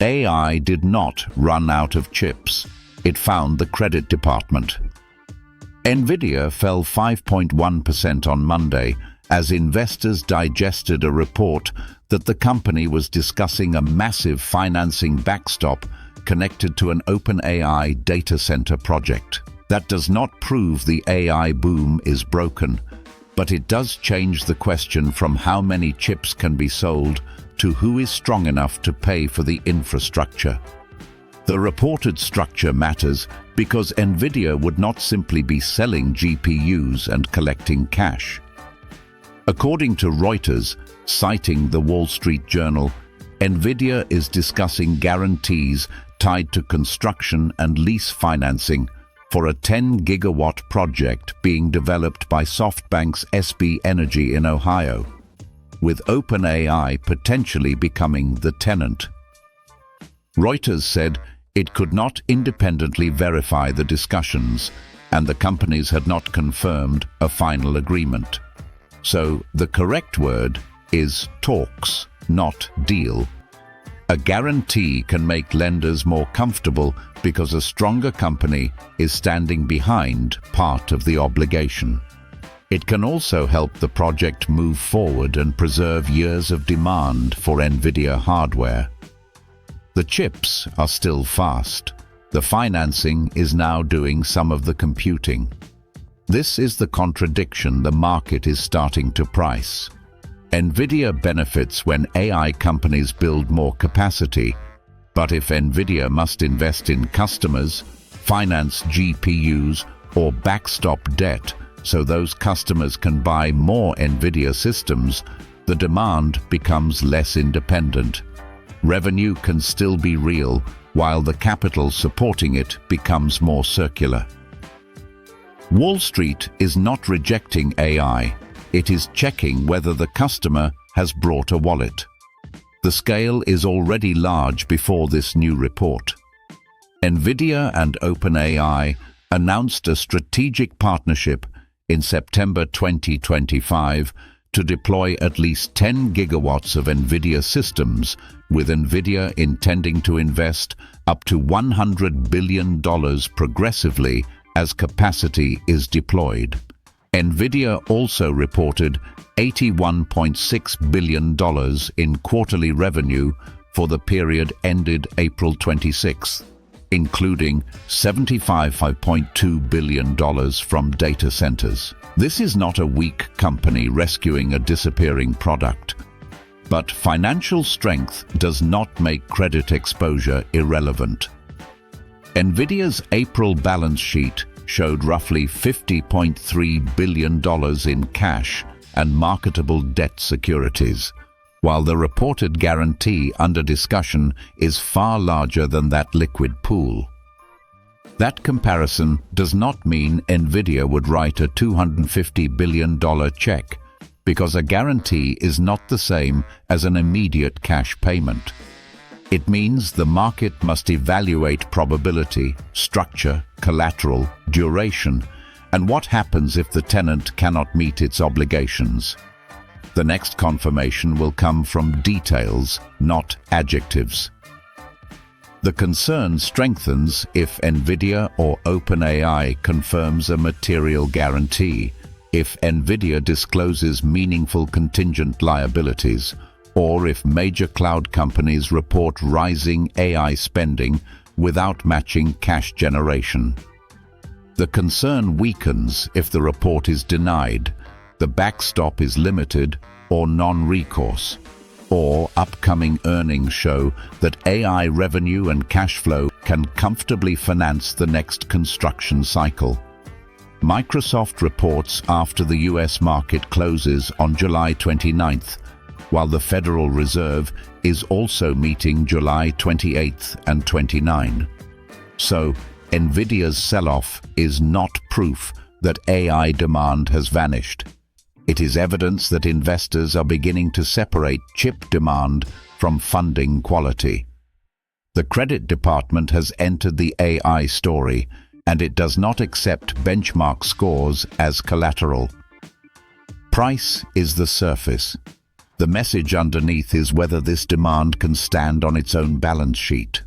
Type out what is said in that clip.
AI did not run out of chips. It found the credit department. Nvidia fell 5.1% on Monday as investors digested a report that the company was discussing a massive financing backstop connected to an OpenAI data center project. That does not prove the AI boom is broken, but it does change the question from how many chips can be sold to who is strong enough to pay for the infrastructure. The reported structure matters because Nvidia would not simply be selling GPUs and collecting cash. According to Reuters, citing the Wall Street Journal, Nvidia is discussing guarantees tied to construction and lease financing for a 10-gigawatt project being developed by SoftBank's SB Energy in Ohio, with OpenAI potentially becoming the tenant. Reuters said it could not independently verify the discussions, and the companies had not confirmed a final agreement. So the correct word is talks, not deal. A guarantee can make lenders more comfortable because a stronger company is standing behind part of the obligation. It can also help the project move forward and preserve years of demand for Nvidia hardware. The chips are still fast. The financing is now doing some of the computing. This is the contradiction the market is starting to price. Nvidia benefits when AI companies build more capacity, but if Nvidia must invest in customers, finance GPUs, or backstop debt so those customers can buy more Nvidia systems, the demand becomes less independent. Revenue can still be real, while the capital supporting it becomes more circular. Wall Street is not rejecting AI. It is checking whether the customer has brought a wallet. The scale is already large before this new report. Nvidia and OpenAI announced a strategic partnership in September 2025 to deploy at least 10 gigawatts of Nvidia systems, with Nvidia intending to invest up to $100 billion progressively as capacity is deployed. Nvidia also reported $81.6 billion in quarterly revenue for the period ended April 26, including $75.2 billion from data centers. This is not a weak company rescuing a disappearing product, but financial strength does not make credit exposure irrelevant. Nvidia's April balance sheet showed roughly $50.3 billion in cash and marketable debt securities, while the reported guarantee under discussion is far larger than that liquid pool. That comparison does not mean Nvidia would write a $250 billion check, because a guarantee is not the same as an immediate cash payment. It means the market must evaluate probability, structure, collateral, duration, and what happens if the tenant cannot meet its obligations. The next confirmation will come from details, not adjectives. The concern strengthens if Nvidia or OpenAI confirms a material guarantee, if Nvidia discloses meaningful contingent liabilities, or if major cloud companies report rising AI spending without matching cash generation. The concern weakens if the report is denied, the backstop is limited or non-recourse, or upcoming earnings show that AI revenue and cash flow can comfortably finance the next construction cycle. Microsoft reports after the US market closes on July 29th, while the Federal Reserve is also meeting July 28th and 29. So, Nvidia's sell-off is not proof that AI demand has vanished. It is evidence that investors are beginning to separate chip demand from funding quality. The credit department has entered the AI story, and it does not accept benchmark scores as collateral. Price is the surface. The message underneath is whether this demand can stand on its own balance sheet.